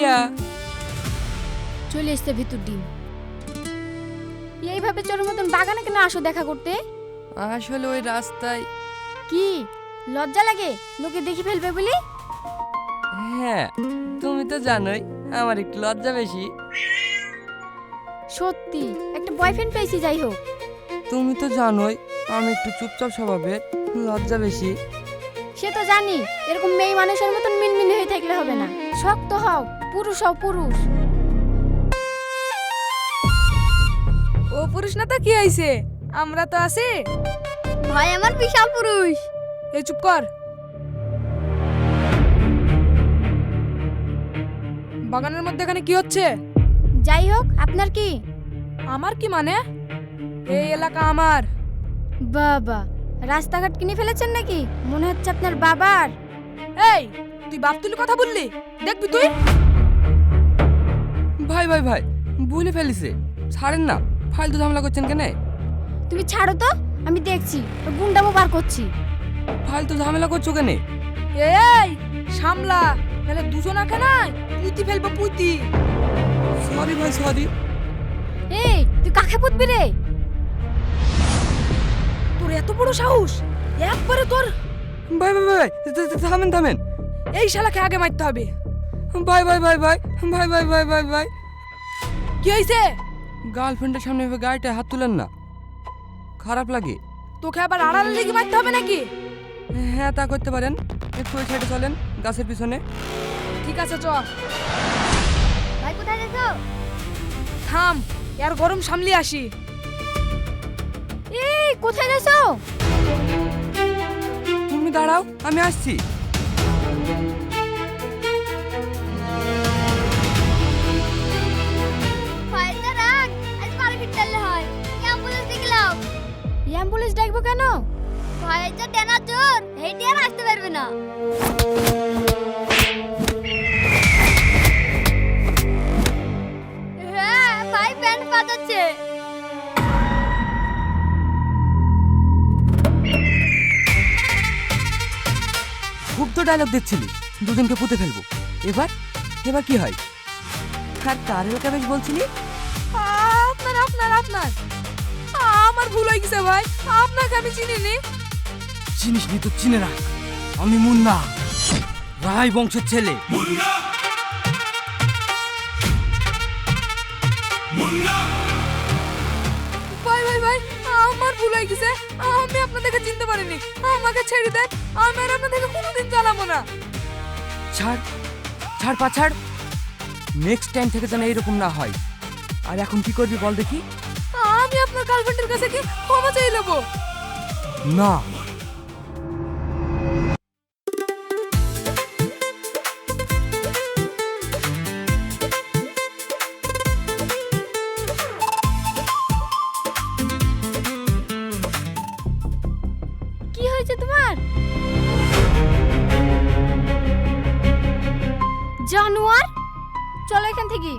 Dahlia. চলে এসছে ভিতর ডিম। এইভাবে চোরের মতন বাগানে কেন আসো দেখা করতে? আসলে ওই রাস্তায়। কি লজ্জা লাগে লোকে দেখি ফেলবে বলি? হ্যাঁ, তুমি তো জানোই আমার একটু লজ্জা বেশি। সত্যি একটা বয়ফ্রেন্ড পেয়েছি, যাই হোক। তুমি তো জানোই আমি একটু চুপচাপ স্বভাবের, লজ্জা বেশি। সে তো জানি, এরকম মেয়ে মানুষের মতন মিনমিনে হয়ে থাকলে হবে না। শক্ত হও, পুরুষ হও, পুরুষ। ও পুরুষ না তো কি হইছে, আমরা তো আছি। ভাই আমার বিশাল পুরুষ। এই চুপ কর। বাগানের মধ্যে এখানে কি হচ্ছে? যাই হোক, আপনার কি? আমার কি মানে? এই এলাকা আমার। বাবা, রাস্তাঘাট কিনে ফেলেছেন নাকি? মনে হচ্ছে আপনার বাবার। এই তুই বাপ তুলি কথা বললি, দেখবি তুই। ভাই ভাই ভাই, ভুলে ফেলিছে, ছাড়েন না। ফালতু ঝামেলা করছেন কেন? তুমি ছাড়ো তো, আমি দেখছি ওর গুন্ডামো বার করছি। ফালতু ঝামেলা করছো কেন? এই সামলা, তাহলে দুজন আঁকে নাই পুঁতি ফেলবো, পুঁতি। সরি ভাই, সরি। এই তুই কাকে পুতবি রে? তোর এত বড় সাহস, একবারে তোর। ভাই ভাই ভাই, থামেন থামেন। এই শালাকে আগে মারতে হবে। ভাই ভাই ভাই ভাই ভাই ভাই ভাই ভাই ভাই। কি হয়েছে? গার্লফ্রেন্ডের সামনে এভাবে গাড়িটা হাত তুলেন না, খারাপ লাগে। তোকে আবার আড়ালে লেগে মারতে হবে নাকি? হ্যাঁ, তা করতে পারেন। একটু ওই সাইডে চলেন, গাছের পিছনে। ঠিক আছে চ। ভাই কোথায় যাচ্ছো? থাম, এর গরম সামলে আসি। এই কোথায় যাচ্ছো? তুমি দাঁড়াও, আমি আসছি। ফাইলটা রাখ, আজ বাড়ি ফিরতে হয়। অ্যাম্বুলেন্স দেখলাম। অ্যাম্বুলেন্স ডাকবো কেন? ভাইটা টেনার জোর, হেঁটে আর আসতে পারবে না। হ্যাঁ, ভাই প্যান্ট পাতাচ্ছে। খুব তো ডায়লগ দিচ্ছিলি, দুজনকে পুঁতে ফেলবো। এবার এবার কি হয়? আর কার এলাকা বেশ বলছিলি? আপনার আপনার আপনার আমার ভুল হয়ে গেছে ভাই, আপনাকে আমি চিনিনি। চিনিস নি তো চিনে রাখ, আমি মুন্না, রায় বংশের ছেলে। ভাই ভাই ভাই, আমার ভুল হয়ে গেছে, আমি আপনাদেরকে চিনতে পারিনি। আমাকে ছেড়ে দেন, আমি আর আপনাদেরকে কোনোদিন জ্বালাবো না। ছাড় ছাড় পা ছাড়, নেক্সট টাইম থেকে যেন এরকম না হয়। আর এখন কি করবি বল দেখি? আমি আপনার গার্লফ্রেন্ডের কাছে কি ক্ষমা চেয়ে নেবো? না। কি হয়েছে তোমার? জানোয়ার, চলো এখান থেকে।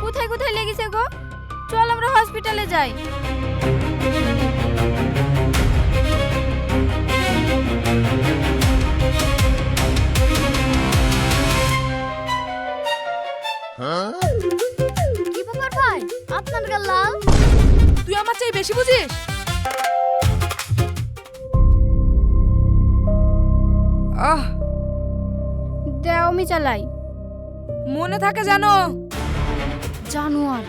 কোথায় কোথায় লেগেছে গো? চল আমরা হসপিটালে যাই। কি ব্যাপার ভাই, আপনার গাল লাল? তুই আমার চেয়ে বেশি বুঝিস। আহ, দেও আমি চালাই। মনে থাকে জানো। জানোয়ার।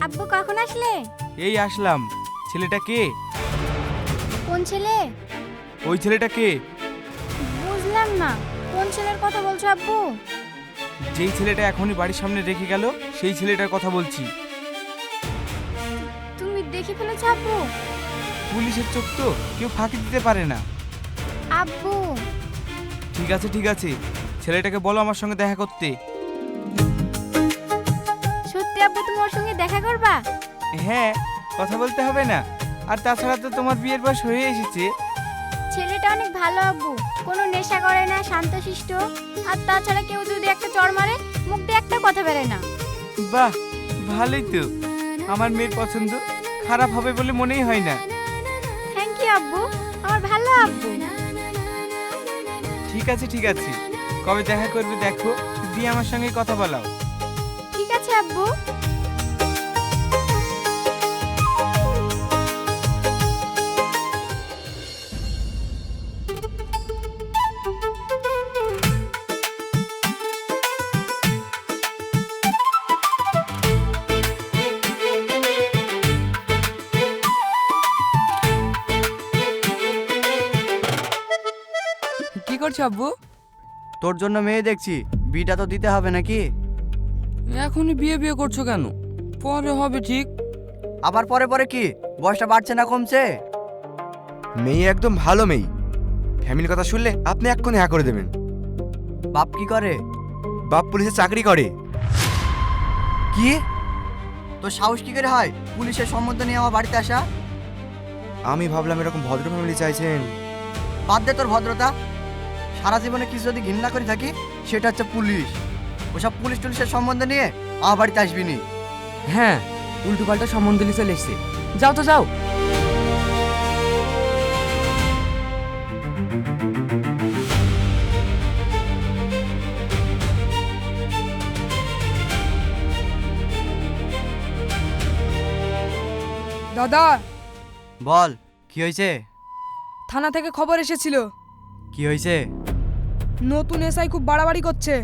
আব্বু কখন আসলে? এই আসলাম। ছেলেটা কে? কোন ছেলে? ওই ছেলেটা কে? বুঝলাম না, কোন ছেলের কথা বলছো আব্বু? যেই ছেলেটা এখনই বাড়ির সামনে রেখে গেল সেই ছেলেটার কথা বলছি। তুমি দেখে ফেলেছো আব্বু? পুলিশের চোখ তো কেউ ফাঁকি দিতে পারে না। আব্বু, ঠিক আছে ঠিক আছে, ছেলেটাকে বলো আমার সঙ্গে দেখা করতে। সত্যি আব্বু তুমি ওর সঙ্গে দেখা করবা? হ্যাঁ, কথা বলতে হবে না? আর তাছাড়া তো তোমার বিয়ের বয়স হয়ে এসেছে। ছেলেটা অনেক ভালো আব্বু, কোনো নেশা করে না, শান্তশিষ্ট। আর তাছাড়া কেউ যদি একটা চড় মারে মুখ দিয়ে একটা কথা বেরোয় না। বাহ, ভালোই তো। আমার মেয়ের পছন্দ খারাপ হবে বলে মনেই হয় না। থ্যাংক ইউ আব্বু, আমার ভালো আব্বু। ঠিক আছে ঠিক আছে, কবে দেখা করবে দেখো, দিয়ে আমার সঙ্গে কথা বলাও। ঠিক আছে আব্বু। কি করছো আব্বু? তোর জন্য মেয়ে দেখছি, বিটা তো দিতে হবে নাকি? এখনই বিয়ে বিয়ে করছো কেন? পরে হবে ঠিক। আবার পরে পরে কি, বয়সটা বাড়ছে না কমছে? মেয়ে একদম ভালো মেয়ে। ফ্যামিলির কথা শুনলে আপনি এক্ষুনি হ্যাঁ করে দেবেন। বাপ কি করে? বাপ পুলিশে চাকরি করে। কি? তোর সাহস কি করে হয় পুলিশের সম্বন্ধ নিয়ে আমার বাড়িতে আসা? আমি ভাবলাম এরকম ভদ্র ফ্যামিলি চাইছেন। বাদ দে তোর ভদ্রতা। সারা জীবনে কিছু যদি ঘৃণা করে থাকি সেটা হচ্ছে পুলিশ। ওসব পুলিশ টুলিশের সম্বন্ধ নিয়ে আমার বাড়িতে আসবি নি। হ্যাঁ, উল্টো পাল্টা সম্বন্ধ নিয়ে চলে এসছে। যাও তো যাও। দাদা, বল, কি হয়েছে? থানা থেকে খবর এসেছিল কি হয়েছে? নতুন এসআই খুব বাড়াবাড়ি করছে।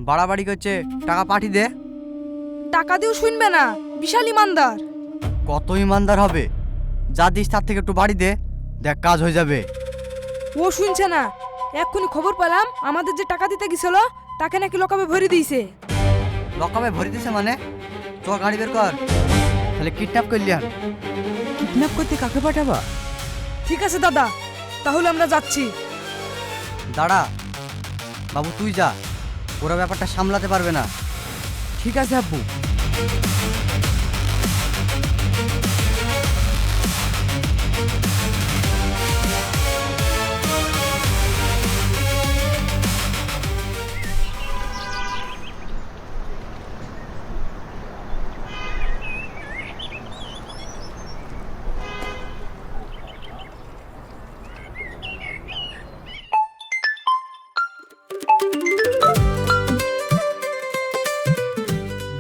বাড়াবাড়ি করছে? টাকা পাঠিয়ে দে। টাকা দিয়েও শুনবে না, বিশাল ইমানদার। কত ইমানদার হবে? যা দিস তার থেকে একটু বাড়ি দে, দেখ কাজ হয়ে যাবে। ও শুনছে না। এক্ষুনি খবর পেলাম আমাদের যে টাকা দিতে গেছিল তাকে নাকি লকাবে ভরে দিয়েছে। লকাবে ভরে দিছে মানে? চ গাড়ি বের কর, তাহলে কিডন্যাপ করলি আর। কিডন্যাপ করতে কাকে পাঠাবা? ঠিক আছে দাদা, তাহলে আমরা যাচ্ছি। দাঁড়া বাবু, তুই যা, ওরা ব্যাপারটা সামলাতে পারবে না। ঠিক আছে আব্বু।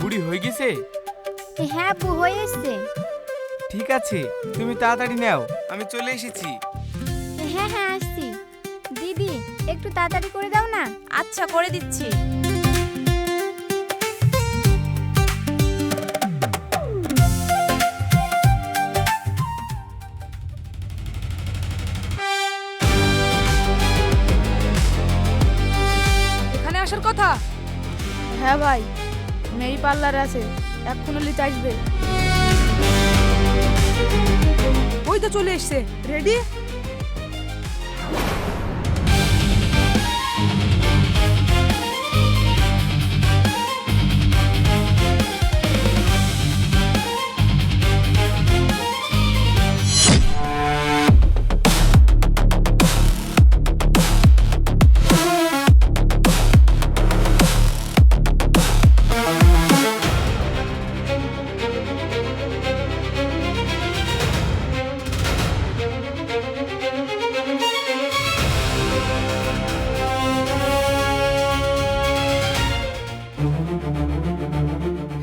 বুড়ি হয়ে গেছে? হ্যাঁ আব্বু, হয়ে এসছে। ঠিক আছে, তুমি তাড়াতাড়ি নাও, আমি চলে এসেছি। হ্যাঁ হ্যাঁ আসছি। দিদি একটু তাড়াতাড়ি করে দাও না। আচ্ছা, করে দিচ্ছি। এখানে আসার কথা? হ্যাঁ ভাই, মেরি পার্লার আছে, এক্ষুনি লিতে আসবে। ওই তো চলে এসছে। রেডি?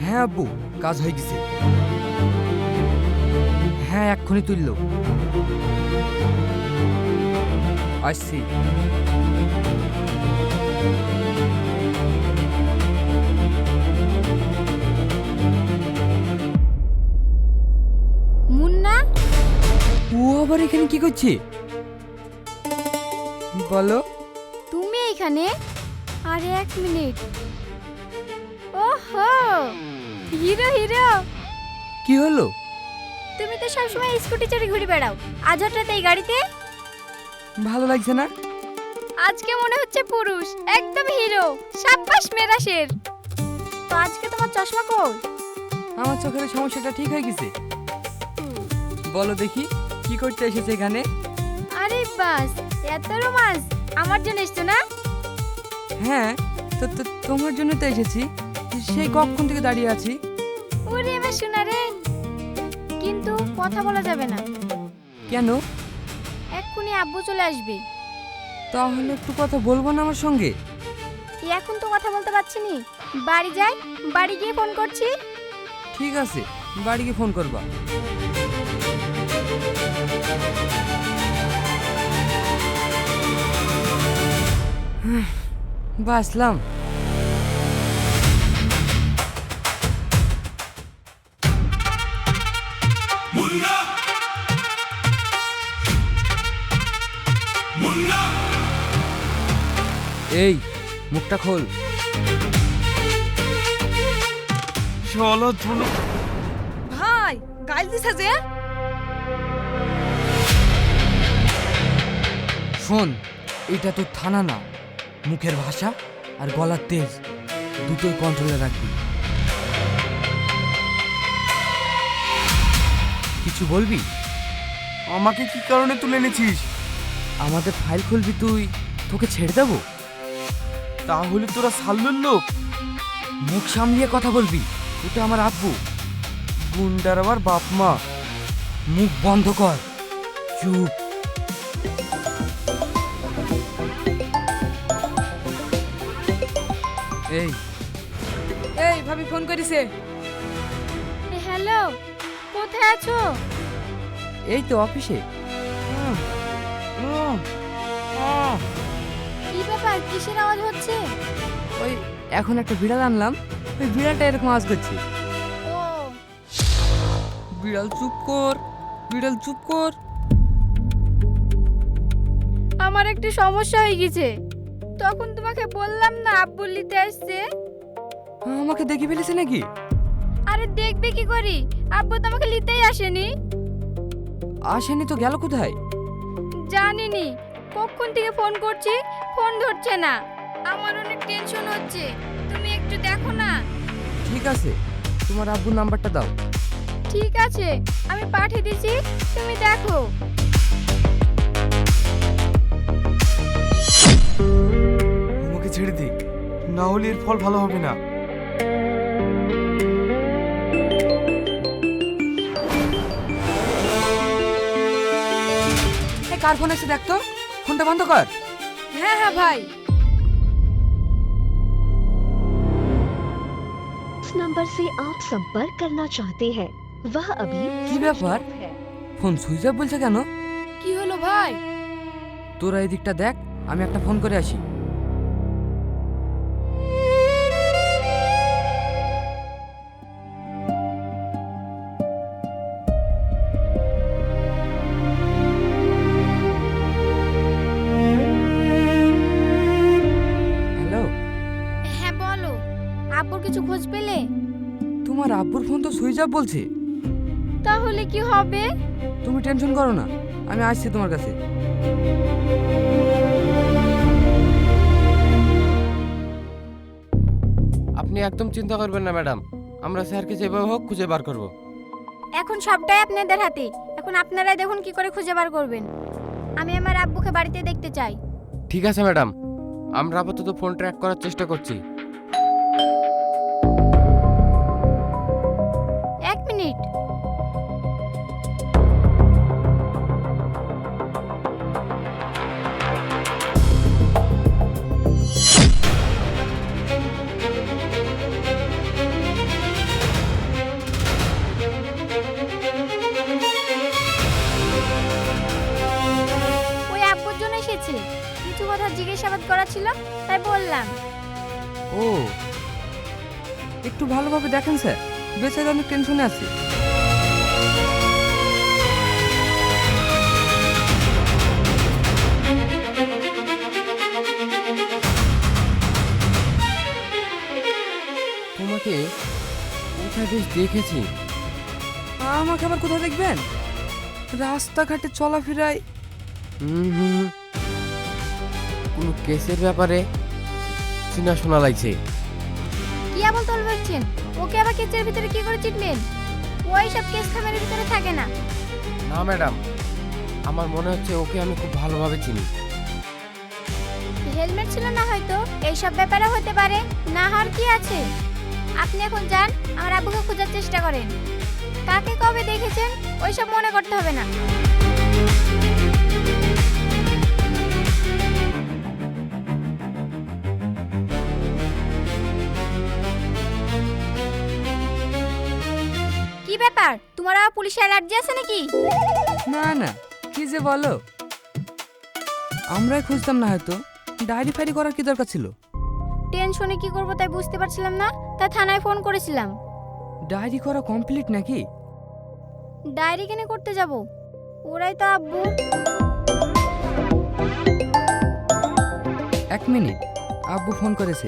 হ্যাঁ আব্বু, কাজ হয়ে গেছে। হ্যাঁ, এক্ষুনি তুললো। আসছি। মুন্না, ও আবার এখানে কি করছে? বলো। তুমি এইখানে? আরে 1 মিনিট। ওহো, হিরো হিরো। কি হলো? তুমি তো সবসময় স্কুটি চড়ে ঘুরে বেড়াও, আজ হঠাৎ এই গাড়িতে? ভালো লাগছে না? আজকে মনে হচ্ছে পুরুষ, একদম হিরো। সাব্বাস মেরা শের। তো আজকে তোমার চশমা কই? আমার চোখের সমস্যাটা ঠিক হয়ে গেছে। বলো দেখি, কি করতে এসেছে এখানে? আরে বাস, এত রোমান্স আমার জন্য এসছো না? হ্যাঁ, তো তোমার জন্য তো এসেছি। সেই কখন থেকে দাঁড়িয়ে আছি। ওরে আমার শোনা রে, কিন্তু কথা বলা যাবে না। কেন? এক্ষুনি আব্বু চলে আসবে। তাহলে একটু কথা বলবো না আমার সঙ্গে? এখন তো কথা বলতে পারছি নি, বাড়ি যাই, বাড়ি গিয়ে ফোন করছি। ঠিক আছে, বাড়ি গিয়ে ফোন করবা। বাসলাম। এই মুখটা খোল। চলো চলো। ভাই গাইল দিছে যে। শোন, এটা তো থানা না। মুখের ভাষা আর গলার তেজ দুটোই কন্ট্রোলে রাখবি। কিছু বলবি? আমাকে কি কারণে তুলে এনেছিস? আমাদের ফাইল খুলবি তুই, তোকে ছেড়ে দেবো? তাহলে তোরা সাল্লুর লোক? মুখ সামলিয়ে কথা বলবি, ওটা আমার আব্বু। গুন্ডার আবার বাপ মা। মুখ বন্ধ কর, চুপ। এই এই ভাবি ফোন করিছে। হ্যালো, কোথায় আছো? এই তো অফিসে। কি ব্যাপার, কিসের আওয়াজ হচ্ছে? ওই এখন একটা বিড়াল আনলাম, ওই বিড়ালটা এরকম আওয়াজ করছে। ও, বিড়াল চুপ কর, বিড়াল চুপ কর। আমার একটু সমস্যা হয়ে গেছে। তখন তোমাকে বললাম না আব্বু নিতে আসছে। আমাকে দেখে ফেলেছে নাকি? আরে দেখবে কি করি, আব্বু তো আমাকে নিতেই আসেনি। আসেনি তো গেল কোথায়? জানিনি, কখন থেকে ফোন করছি, ফোন ধরছে না। আমার অনেক টেনশন হচ্ছে, তুমি একটু দেখো না। ঠিক আছে, তোমার আব্বুর নাম্বারটা দাও। ঠিক আছে, আমি পাঠিয়ে দিছি, তুমি দেখো। আমাকে ছেড়ে দে, না হলে এর ফল ভালো হবে না। এই কার ফোন এসে দেখ তো, ফোনটা বন্ধ কর। হ্যাঁ হ্যাঁ ভাই। इस नंबर से आप संपर्क करना चाहते हैं वह अभी কি ব্যাপার, ফোন সুইচ অফ বলছে কেন? কি হলো ভাই? তোরা এই দিকটা দেখ, আমি একটা ফোন করে আসি। হ্যালো, হ্যাঁ বলো, আব্বুর কিছু খোঁজ পেলে? তোমার আব্বুর ফোন তো সুইচ অফ বলছে। তাহলে কি হবে? তুমি টেনশন করো না, আমি আসছি তোমার কাছে। আপনি একদম চিন্তা করবেন না ম্যাডাম, আমরা স্যারকে যেভাবে হোক খুঁজে বার করব। এখন সবটাই আপনাদের হাতে, এখন আপনারাই দেখুন কি করে খুঁজে বার করবেন। আমি আমার আব্বুকে বাড়িতে দেখতে চাই। ঠিক আছে ম্যাডাম, আমরা আপাতত ফোন ট্র্যাক করার চেষ্টা করছি। 1 মিনিট। ওই আব্বুর জন্য এসেছে, কিছু কথা জিজ্ঞাসাবাদ করা ছিল, তাই বললাম। ও, একটু ভালোভাবে দেখেন স্যার, বেচারা অনেক টেনশনে আছে। বেশ দেখেছি। আমাকে আবার কোথায় দেখবেন? রাস্তাঘাটে চলাফেরায়। হুম, কোনো কেসের ব্যাপারে চিনা শোনা লাগছে। কি আবল তল বলছেন? ওকে আবার কেসের ভিতরে কি করে চিনবেন? ওই সব কেস খামের ভিতরে থাকে না। না ম্যাডাম, আমার মনে হচ্ছে ওকে আমি খুব ভালোভাবে চিনি। হেলমেট ছিল না হয়তো, এইসব ব্যাপারে হতে পারে, না হওয়ার কি আছে। আপনি এখন যান, আমার আব্বুকে খোঁজার চেষ্টা করেন। কাকে কবে দেখেছেন ওইসব মনে করতে হবে না। কি ব্যাপার, তোমার আবার পুলিশে অ্যালার্জি আছে নাকি? না না, কি যে বলো। আমরাই খুঁজতাম না হয়তো, ডায়েরি ফাইরি করার কি দরকার ছিল? টেনশনে কি করবো তাই বুঝতে পারছিলাম না, তাই থানায় ফোন করেছিলাম। ডায়েরি করা কমপ্লিট নাকি? ডায়েরি কেন করতে যাব? ওরাই তো আব্বু। এক মিনিট, আব্বু ফোন করেছে।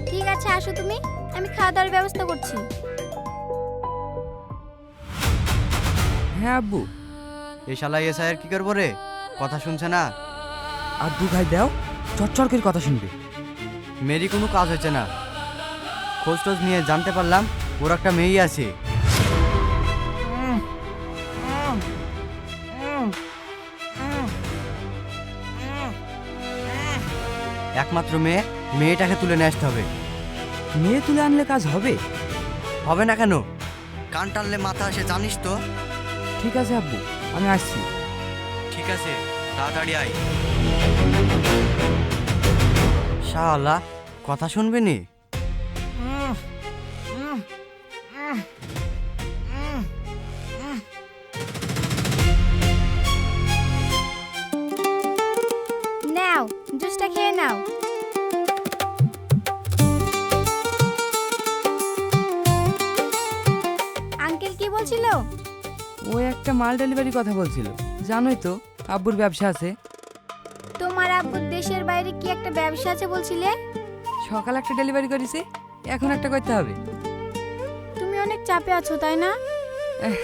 ঠিক আছে, আসো তুমি, আমি খাওয়া দাওয়ার ব্যবস্থা করছি। হ্যাঁ আব্বু। এই শালা এসআইয়ের কি করবো রে? কথা শুনছে না। আর দু ভাই দাও, চটচট করে কথা শুনবে। মেরি কোনো কাজ হচ্ছে না। খোঁজ টোজ নিয়ে জানতে পারলাম ওর একটা মেয়ে আছে। একমাত্র মেয়ে, মেয়েটাকে তুলে নিয়ে আসতে হবে। মেয়ে তুলে আনলে কাজ হবে? হবে না কেন? কান টানলে মাথা আসে, জানিস তো। ঠিক আছে আব্বু, আমি আসছি। ঠিক আছে, তাড়াতাড়ি আয়। শালা কথা শুনবি নি? নাও, জুসটা খেয়ে নাও। আঙ্কেল কি বলছিল? ওই একটা মাল ডেলিভারি কথা বলছিল। জানোই তো আব্বুর ব্যবসা আছে। তোমার আব্বুর দেশের বাইরে কি একটা ব্যবসা আছে বলছিলে? সকাল একটা ডেলিভারি করেছি, এখন একটা করতে হবে। তুমি অনেক চাপে আছো তাই না?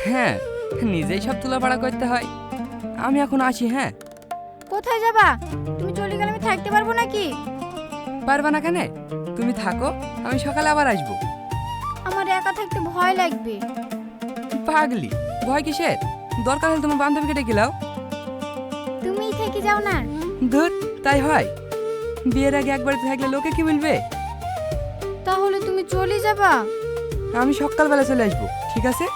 হ্যাঁ, নিজেই সব তোলাপাড়া করতে হয়। আমি এখন আসি। হ্যাঁ। কোথায় যাবা? তুমি চলে গেলে আমি থাকতে পারবো নাকি? পারবা না কেন? তুমি থাকো, আমি সকালে আবার আসবো। আমার একা থাকতে ভয় লাগবে। পাগলি, ভয় কিসের? দরকার হলে তোমার বান্ধবীকে ডেকে লাও। তুমিই থেকে যাও না। ধুর, তাই হয়? বিয়ের আগে একবার থাকলে লোকে কি বলবে? তাহলে তুমি চলে যাবা? আমি সকালবেলা চলে আসবো, ঠিক আছে?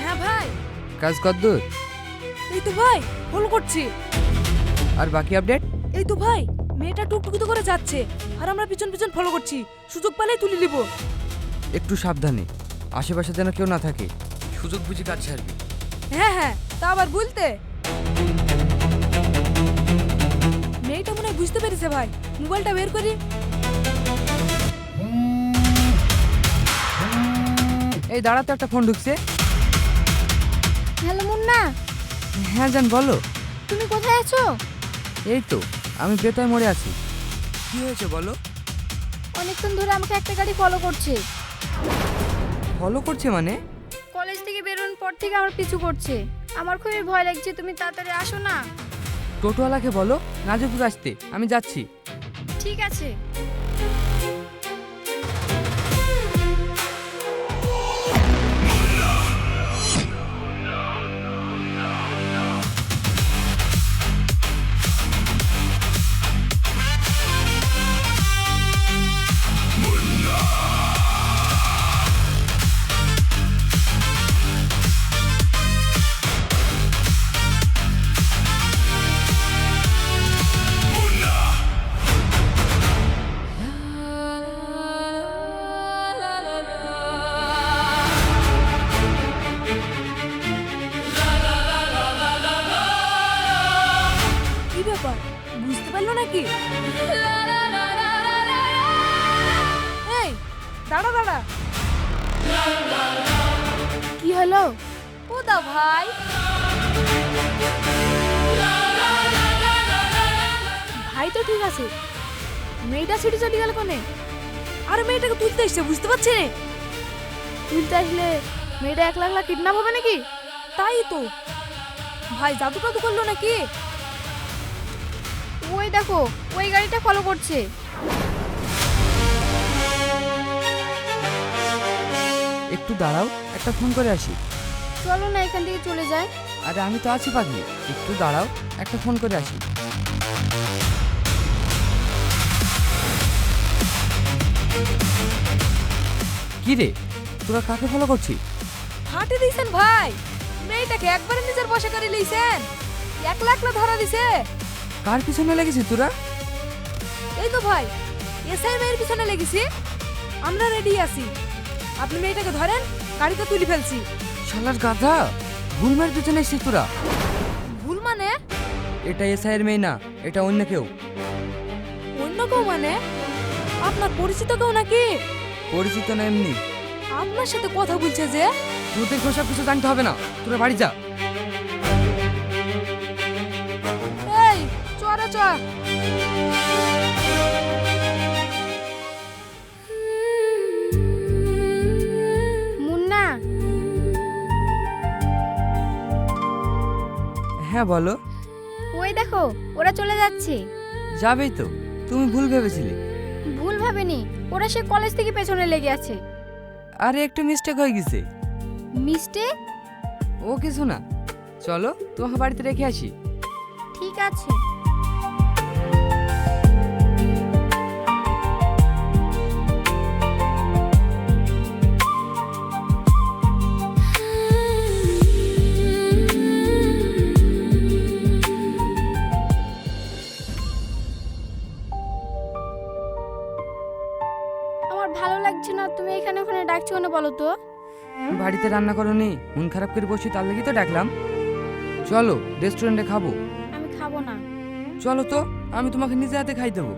হ্যাঁ ভাই। কাজ কদ্দূর? এই তো ভাই, ফলো করছি। আর বাকি আপডেট? এই তো ভাই, মেয়েটা টুকটুকি করে যাচ্ছে আর আমরা পিছন পিছন ফলো করছি। সুযোগ পেলেই তুলে নিব। একটু সাবধানে, আশেপাশে যেন কেউ না থাকে। সুযোগ বুঝে কাজ ছাড়বি। হ্যাঁ হ্যাঁ, তা আবার বলতে। মেয়েটা মনে হয় বুঝতে পেরেছে ভাই। মোবাইলটা বের করি। এই দাঁড়াতে, একটা ফোন ঢুকছে। হ্যালো মুন্না, হ্যাঁ জান, বলো। তুমি কোথায় আছো? এই তো, আমি বেতায় মোড়ে আছি। কি হয়েছে বলো? অনেকক্ষণ ধরে আমাকে একটা গাড়ি ফলো করছে। ফলো করছে মানে? কলেজ থেকে বেরোনোর পর থেকে আমার পিছু করছে। আমার খুবই ভয় লাগছে, তুমি তাড়াতাড়ি আসো না। টোটোওয়ালাকে বলো নাজুকুর আসতে, আমি যাচ্ছি। ঠিক আছে। ব্যাপার বুঝতে পারলো নাকি? এই দাঁড়া দাঁড়া, কি হলো? ও দা ভাই, ভাই তো ঠিক আছে, মেয়েটা ছুটি চলে গেল কোনে? আরে মেয়েটাকে তুলতে এসছে, বুঝতে পারছি না। তুলতে আসলে মেয়েটা একলা একলা কিডন্যাপ হবে নাকি? তাই তো, ভাই জাদু টাদু করলো নাকি? ওই দেখো ওই গাড়িটা ফলো করছে। একটু দাঁড়াও, একটা ফোন করে আসি। চলো না এখান থেকে চলে যায়। আরে আমি তো আছি পাগলি, একটু দাঁড়াও, একটা ফোন করে আসি। কি রে, তোরা কাকে ফলো করছিস? হাঁটি দিয়েছেন ভাই, মেয়েটাকে একবারে নিজের বসে করে লিয়েছেন, একলা একলা ধরা দিছে। কার পিছনে লেগেছিস তোরা? এই তো ভাই, এসআই মেয়ের পিছনে লেগেছি, আমরা রেডি আছি। আপনি মেয়েটাকে ধরেন, গাড়িতে তুলে ফেলছি। শালার গাধা, ভুলমার পিছনে এসেছিস তোরা। ভুল মানে? এটা এসআইয়ের মেয়ে না, এটা অন্য কেউ। অন্য কেউ মানে? আপনার পরিচিত কেউ নাকি? পরিচিত না, এমনি। আপনার সাথে কথা বলছে যে? তোদের সব কিছু জানতে হবে না, তোরা বাড়ি যা। এই চড়া চ। মুন্না, হ্যাঁ বলো। ওই দেখো ওরা চলে যাচ্ছে। যাবেই তো, তুমি ভুল ভেবেছিলে। ভুল ভাবেনি, ওরা সে কলেজ থেকে পেছনে লেগে আছে। আরে একটু মিস্টেক হয়ে গেছে। মিস্টেক? ও কিছু না, চলো তোমাকে বাড়িতে রেখে আসি। ঠিক আছে। আমার ভালো লাগছে না, তুমি এখানে ওখানে ডাকছো কেন বলো তো? বাড়িতে রান্না করোনি, মন খারাপ করে বসি, তার লাগি তো ডাকলাম। চলো রেস্টুরেন্টে খাবো। আমি খাবো না। চলো তো, আমি তোমাকে নিজে হাতে খাই দেবো।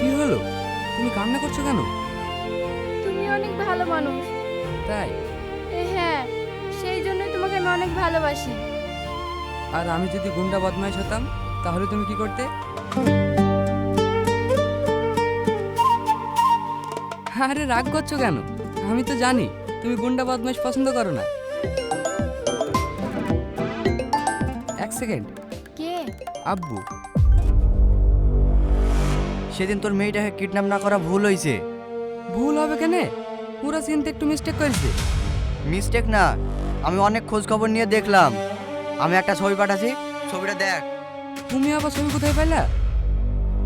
কি হলো, তুমি কান্না করছো কেন? তুমি অনেক ভালো মানুষ। তাই? হ্যাঁ, সেই জন্যই তোমাকে আমি অনেক ভালোবাসি। আর আমি যদি গুন্ডা বদমাইশ হতাম, তাহলে তুমি কি করতে? আরে রাগ করছো কেন? আমি তো জানি তুমি গুন্ডা বদমাইশ পছন্দ করো না। এক সেকেন্ড। কে? আব্বু। সেদিন তোর মেয়েটাকে কিডন্যাপ না করা ভুল হয়েছে। ভুল হবে কেন? পুরো চিন্তা একটু মিস্টেক করেছে। মিস্টেক না, আমি অনেক খোঁজ খবর নিয়ে দেখলাম। আমি একটা ছবি পাঠাচ্ছি, ছবিটা দেখ। তুমি আবার ছবি কোথায় পেলা?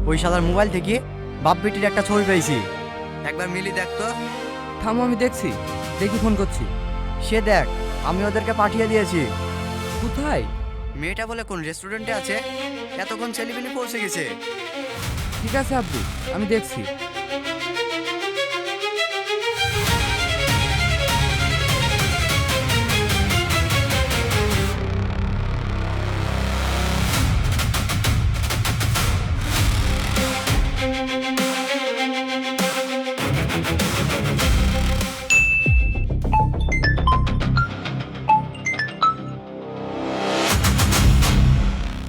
ওই শালার মোবাইল থেকে বাপ বেটির একটা ছবি পেয়েছি, একবার মিলি দেখ তো। থামো, আমি দেখছি, দেখি ফোন করছি। সে দেখ, আমি ওদেরকে পাঠিয়ে দিয়েছি। কোথায়? মেয়েটা বলে কোন রেস্টুরেন্টে আছে, এতক্ষণ ছেলেপিলি পৌঁছে গেছে। ঠিক আছে আব্বু, আমি দেখছি।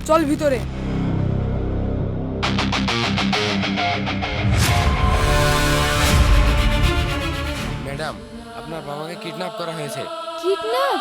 চল ভিতরে। ম্যাডাম, আপনার বাবাকে কিডন্যাপ করা হয়েছে। কিডন্যাপ?